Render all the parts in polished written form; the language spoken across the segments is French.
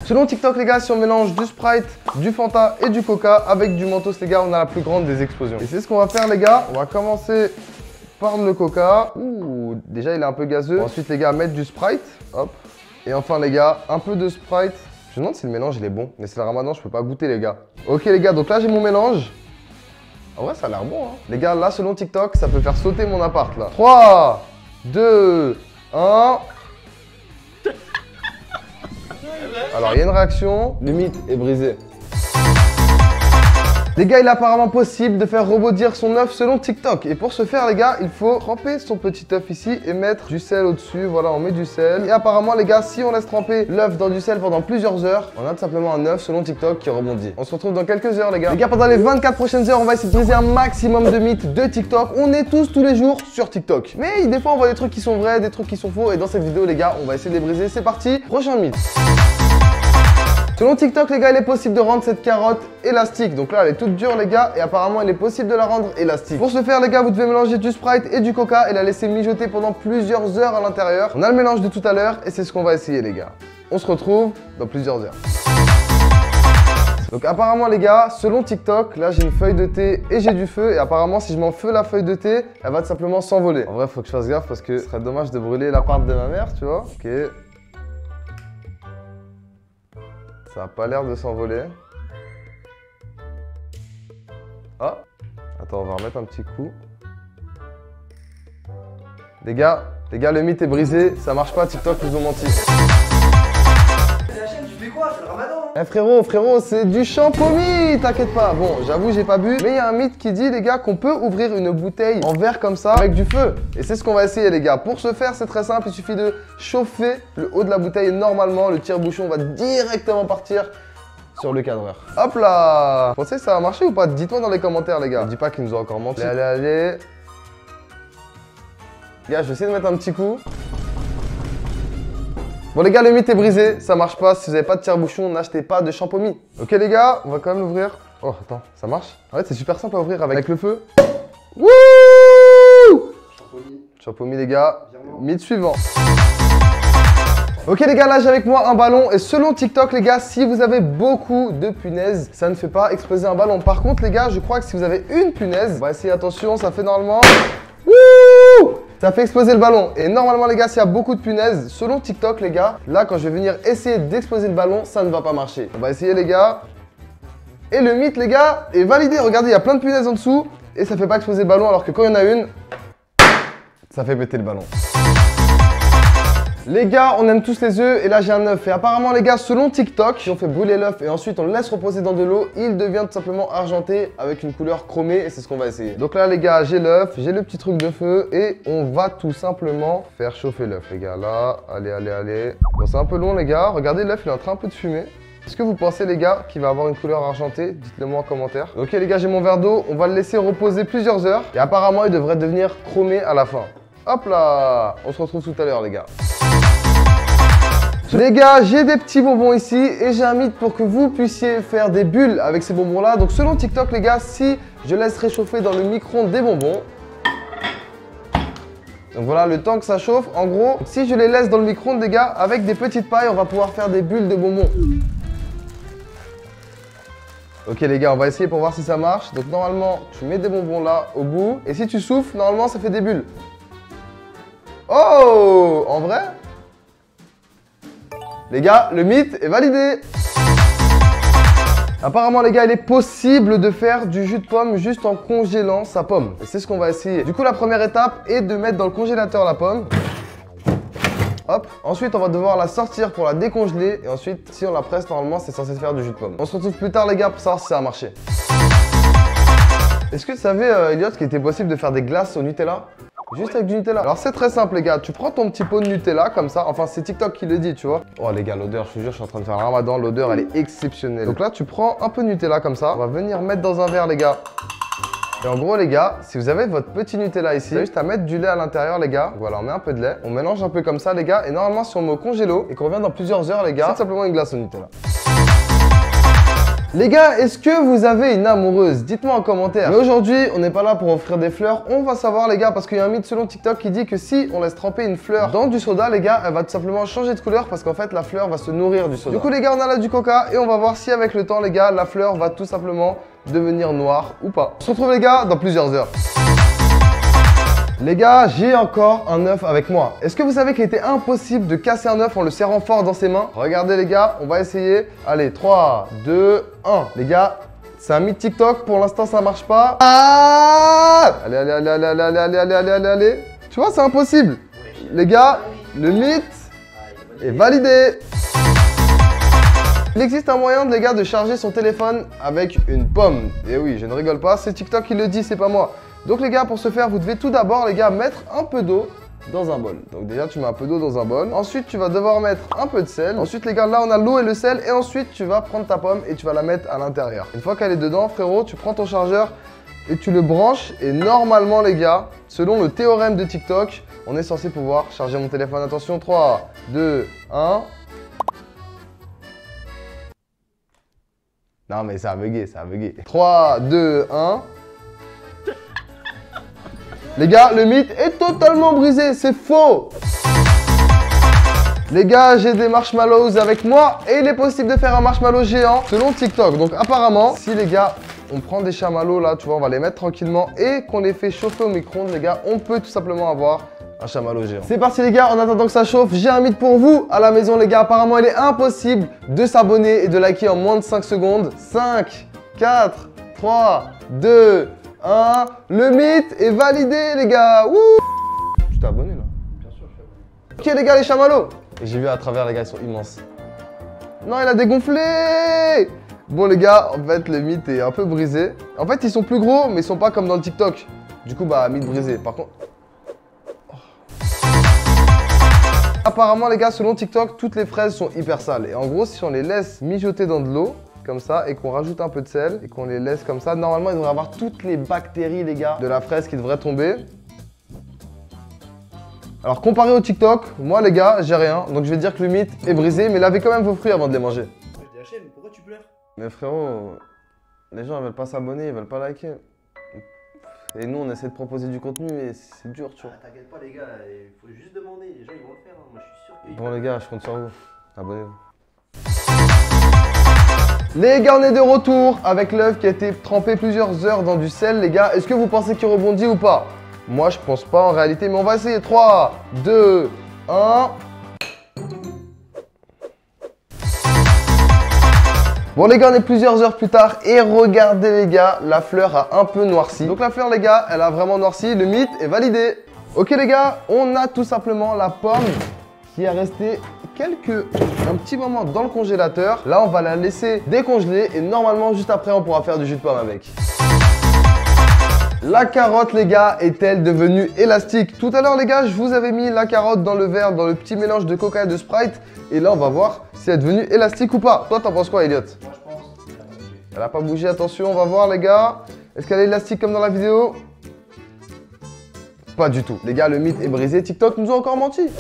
Selon TikTok les gars, si on mélange du Sprite, du Fanta et du Coca avec du Mentos les gars, on a la plus grande des explosions. Et c'est ce qu'on va faire les gars. On va commencer par le Coca. Ouh, déjà il est un peu gazeux. Ensuite les gars, mettre du Sprite. Hop. Et enfin les gars, un peu de Sprite. Je me demande si le mélange il est bon. Mais c'est le ramadan, je peux pas goûter les gars. Ok les gars, donc là j'ai mon mélange. En vrai ça a l'air bon hein. Les gars, là selon TikTok, ça peut faire sauter mon appart là. 3, 2, 1. Alors il y a une réaction, le mythe est brisé. Les gars, il est apparemment possible de faire rebondir son œuf selon TikTok. Et pour ce faire, les gars, il faut tremper son petit œuf ici et mettre du sel au-dessus. Voilà, on met du sel. Et apparemment, les gars, si on laisse tremper l'œuf dans du sel pendant plusieurs heures, on a tout simplement un œuf selon TikTok qui rebondit. On se retrouve dans quelques heures, les gars. Les gars, pendant les 24 prochaines heures, on va essayer de briser un maximum de mythes de TikTok. On est tous les jours sur TikTok. Mais des fois, on voit des trucs qui sont vrais, des trucs qui sont faux. Et dans cette vidéo, les gars, on va essayer de les briser. C'est parti, prochain mythe. Selon TikTok, les gars, il est possible de rendre cette carotte élastique. Donc là, elle est toute dure, les gars, et apparemment, il est possible de la rendre élastique. Pour ce faire, les gars, vous devez mélanger du Sprite et du Coca et la laisser mijoter pendant plusieurs heures à l'intérieur. On a le mélange de tout à l'heure et c'est ce qu'on va essayer, les gars. On se retrouve dans plusieurs heures. Donc apparemment, les gars, selon TikTok, là, j'ai une feuille de thé et j'ai du feu. Et apparemment, si je m'en feu la feuille de thé, elle va tout simplement s'envoler. En vrai, faut que je fasse gaffe parce que ce serait dommage de brûler l'appart de ma mère, tu vois. Ok. Ça n'a pas l'air de s'envoler. Ah, attends, on va remettre un petit coup. Les gars, le mythe est brisé. Ça marche pas, TikTok nous ont menti. C'est la chaîne, tu fais quoi? C'est le ramadan. Eh frérot, c'est du champomis, t'inquiète pas. Bon, j'avoue, j'ai pas bu, mais il y a un mythe qui dit, les gars, qu'on peut ouvrir une bouteille en verre comme ça avec du feu. Et c'est ce qu'on va essayer, les gars. Pour ce faire, c'est très simple. Il suffit de chauffer le haut de la bouteille. Et normalement, le tire-bouchon va directement partir sur le cadreur. Hop là! Vous pensez que ça va marcher ou pas? Dites-moi dans les commentaires, les gars. Ne dis pas qu'ils nous ont encore menti. Allez. Les gars, je vais essayer de mettre un petit coup. Bon les gars, le mythe est brisé, ça marche pas. Si vous n'avez pas de tire-bouchon, n'achetez pas de champomis. Ok les gars, on va quand même l'ouvrir. Oh attends, ça marche? En fait c'est super simple à ouvrir avec le feu. Wouh! Champomis les gars, mythe suivant. Ok les gars, là j'ai avec moi un ballon et selon TikTok les gars, si vous avez beaucoup de punaises, ça ne fait pas exploser un ballon. Par contre les gars, je crois que si vous avez une punaise, on va essayer, attention, ça fait normalement... Wouh! Ça fait exploser le ballon. Et normalement les gars, s'il y a beaucoup de punaises, selon TikTok les gars, là quand je vais venir essayer d'exploser le ballon, ça ne va pas marcher. On va essayer les gars. Et le mythe les gars est validé. Regardez, il y a plein de punaises en dessous et ça fait pas exploser le ballon alors que quand il y en a une, ça fait péter le ballon. Les gars, on aime tous les œufs et là j'ai un œuf. Et apparemment les gars, selon TikTok, si on fait brûler l'œuf et ensuite on le laisse reposer dans de l'eau, il devient tout simplement argenté avec une couleur chromée et c'est ce qu'on va essayer. Donc là les gars, j'ai l'œuf, j'ai le petit truc de feu et on va tout simplement faire chauffer l'œuf les gars. Là, allez. Bon c'est un peu long les gars, regardez l'œuf il est en train un peu de fumer. Est-ce que vous pensez les gars qu'il va avoir une couleur argentée? Dites-le moi en commentaire. Ok les gars, j'ai mon verre d'eau, on va le laisser reposer plusieurs heures et apparemment il devrait devenir chromé à la fin. Hop là, on se retrouve tout à l'heure les gars. Les gars, j'ai des petits bonbons ici et j'ai un mythe pour que vous puissiez faire des bulles avec ces bonbons là. Donc selon TikTok les gars, si je laisse réchauffer dans le micro-ondes des bonbons, donc voilà le temps que ça chauffe, en gros, si je les laisse dans le micro-ondes les gars, avec des petites pailles, on va pouvoir faire des bulles de bonbons. Ok les gars, on va essayer pour voir si ça marche. Donc normalement, tu mets des bonbons là au bout et si tu souffles, normalement ça fait des bulles. Oh! En vrai? Les gars, le mythe est validé. Apparemment les gars, il est possible de faire du jus de pomme juste en congélant sa pomme. Et c'est ce qu'on va essayer. Du coup, la première étape est de mettre dans le congélateur la pomme. Hop. Ensuite, on va devoir la sortir pour la décongeler. Et ensuite, si on la presse, normalement, c'est censé faire du jus de pomme. On se retrouve plus tard les gars pour savoir si ça a marché. Est-ce que tu savais, Elliot, qu'il était possible de faire des glaces au Nutella? Juste avec du Nutella. Alors c'est très simple les gars, tu prends ton petit pot de Nutella comme ça, enfin c'est TikTok qui le dit tu vois. Oh les gars, l'odeur, je te jure, je suis en train de faire un ramadan, l'odeur elle est exceptionnelle. Donc là tu prends un peu de Nutella comme ça, on va venir mettre dans un verre les gars. Et en gros les gars, si vous avez votre petit Nutella ici, c'est juste à mettre du lait à l'intérieur les gars. Voilà, on met un peu de lait, on mélange un peu comme ça les gars. Et normalement si on met au congélo et qu'on revient dans plusieurs heures les gars, c'est simplement une glace au Nutella. Les gars, est-ce que vous avez une amoureuse? Dites-moi en commentaire. Mais aujourd'hui, on n'est pas là pour offrir des fleurs. On va savoir, les gars, parce qu'il y a un mythe selon TikTok qui dit que si on laisse tremper une fleur dans du soda, les gars, elle va tout simplement changer de couleur parce qu'en fait, la fleur va se nourrir du soda. Du coup, les gars, on a là du coca et on va voir si avec le temps, les gars, la fleur va tout simplement devenir noire ou pas. On se retrouve, les gars, dans plusieurs heures. Les gars, j'ai encore un œuf avec moi. Est-ce que vous savez qu'il était impossible de casser un œuf en le serrant fort dans ses mains? Regardez les gars, on va essayer. Allez, 3, 2, 1. Les gars, c'est un mythe TikTok. Pour l'instant, ça marche pas. Ah! Allez, allez, allez, allez, allez, allez, allez, allez, allez, allez. Tu vois, c'est impossible. Les gars, le mythe est validé. Il existe un moyen, les gars, de charger son téléphone avec une pomme. Et oui, je ne rigole pas, c'est TikTok qui le dit, c'est pas moi. Donc les gars, pour ce faire, vous devez tout d'abord, les gars, mettre un peu d'eau dans un bol. Donc déjà, tu mets un peu d'eau dans un bol. Ensuite, tu vas devoir mettre un peu de sel. Ensuite, les gars, là, on a l'eau et le sel. Et ensuite, tu vas prendre ta pomme et tu vas la mettre à l'intérieur. Une fois qu'elle est dedans, frérot, tu prends ton chargeur et tu le branches. Et normalement, les gars, selon le théorème de TikTok, on est censé pouvoir charger mon téléphone. Attention, 3, 2, 1. Non, mais ça a bugué, ça a bugué. 3, 2, 1. Les gars, le mythe est totalement brisé, c'est faux. Les gars, j'ai des marshmallows avec moi et il est possible de faire un marshmallow géant selon TikTok. Donc apparemment, si les gars, on prend des chamallows là, tu vois, on va les mettre tranquillement et qu'on les fait chauffer au micro-ondes, les gars, on peut tout simplement avoir un chamallow géant. C'est parti les gars, en attendant que ça chauffe, j'ai un mythe pour vous à la maison les gars. Apparemment, il est impossible de s'abonner et de liker en moins de 5 secondes. 5, 4, 3, 2, 1. Le mythe est validé les gars. Wouh! Tu t'es abonné là? Bien sûr, je suis abonné. Ok les gars, les chamallows. Et j'ai vu à travers les gars, ils sont immenses. Non, il a dégonflé. Bon les gars, en fait le mythe est un peu brisé. En fait ils sont plus gros mais ils sont pas comme dans le TikTok. Du coup bah mythe brisé. Par contre... Apparemment les gars, selon TikTok, toutes les fraises sont hyper sales. Et en gros, si on les laisse mijoter dans de l'eau, comme ça, et qu'on rajoute un peu de sel, et qu'on les laisse comme ça, normalement, ils devraient avoir toutes les bactéries, les gars, de la fraise qui devraient tomber. Alors, comparé au TikTok, moi les gars, j'ai rien. Donc je vais dire que le mythe est brisé, mais lavez quand même vos fruits avant de les manger. DHM, pourquoi tu pleures? Mais frérot, les gens ils veulent pas s'abonner, ils veulent pas liker. Et nous, on essaie de proposer du contenu et c'est dur, tu vois. Ah, t'inquiète pas les gars, il faut juste demander, les gens ils vont le faire, hein. Moi je suis sûr qu'ils... Bon les gars, je compte sur vous. Abonnez-vous. Les gars, on est de retour avec l'œuf qui a été trempé plusieurs heures dans du sel, les gars. Est-ce que vous pensez qu'il rebondit ou pas? Moi, je pense pas en réalité, mais on va essayer. 3, 2, 1. Bon les gars, on est plusieurs heures plus tard et regardez les gars, la fleur a un peu noirci. Donc la fleur les gars, elle a vraiment noirci, le mythe est validé. Ok les gars, on a tout simplement la pomme qui est restée un petit moment dans le congélateur. Là, on va la laisser décongeler et normalement, juste après, on pourra faire du jus de pomme avec. La carotte, les gars, est-elle devenue élastique? Tout à l'heure, les gars, je vous avais mis la carotte dans le verre, dans le petit mélange de coca et de Sprite. Et là, on va voir si elle est devenue élastique ou pas. Toi, t'en penses quoi, Elliot? Moi je pense qu'elle a bougé. Elle a pas bougé, attention, on va voir, les gars. Est-ce qu'elle est élastique comme dans la vidéo? Pas du tout. Les gars, le mythe est brisé. TikTok nous a encore menti.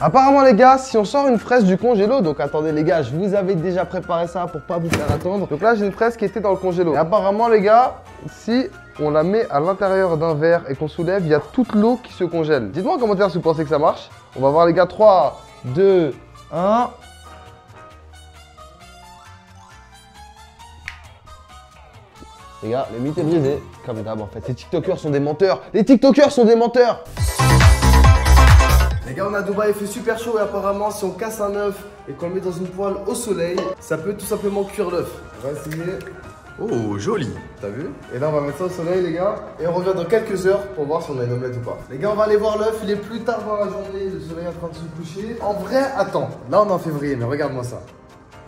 Apparemment les gars, si on sort une fraise du congélo, donc attendez les gars, je vous avais déjà préparé ça pour pas vous faire attendre. Donc là j'ai une fraise qui était dans le congélo. Et apparemment les gars, si on la met à l'intérieur d'un verre et qu'on soulève, il y a toute l'eau qui se congèle. Dites-moi en commentaire si vous pensez que ça marche. On va voir les gars, 3, 2, 1. Les gars, le mythe est brisé. Comme d'hab en fait, les TikTokers sont des menteurs. Les TikTokers sont des menteurs. Les gars, on a Dubaï, il fait super chaud et apparemment si on casse un œuf et qu'on le met dans une poêle au soleil, ça peut tout simplement cuire l'œuf. On va essayer. Oh, joli. T'as vu? Et là on va mettre ça au soleil les gars. Et on revient dans quelques heures pour voir si on a une omelette ou pas. Les gars, on va aller voir l'œuf, il est plus tard dans la journée, le soleil est en train de se coucher. En vrai, attends, là on est en février, mais regarde-moi ça.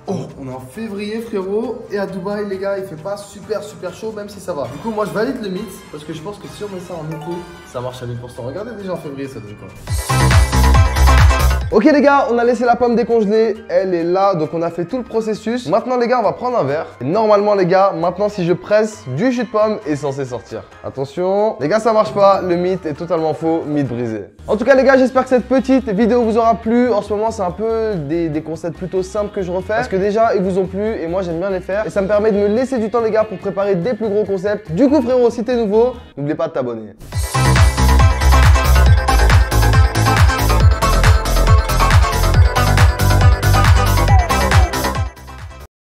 Oh, on est en février frérot, et à Dubaï les gars, il fait pas super chaud même si ça va. Du coup moi je valide le mythe, parce que je pense que si on met ça en été, ça marche à 1000%. Regardez déjà en février ça donne quoi. Ok les gars, on a laissé la pomme décongelée, elle est là, donc on a fait tout le processus. Maintenant les gars, on va prendre un verre. Et normalement les gars, maintenant si je presse, du jus de pomme est censé sortir. Attention, les gars ça marche pas, le mythe est totalement faux, mythe brisé. En tout cas les gars, j'espère que cette petite vidéo vous aura plu. En ce moment c'est un peu des concepts plutôt simples que je refais. Parce que déjà ils vous ont plu et moi j'aime bien les faire. Et ça me permet de me laisser du temps les gars pour préparer des plus gros concepts. Du coup frérot, si t'es nouveau, n'oublie pas de t'abonner.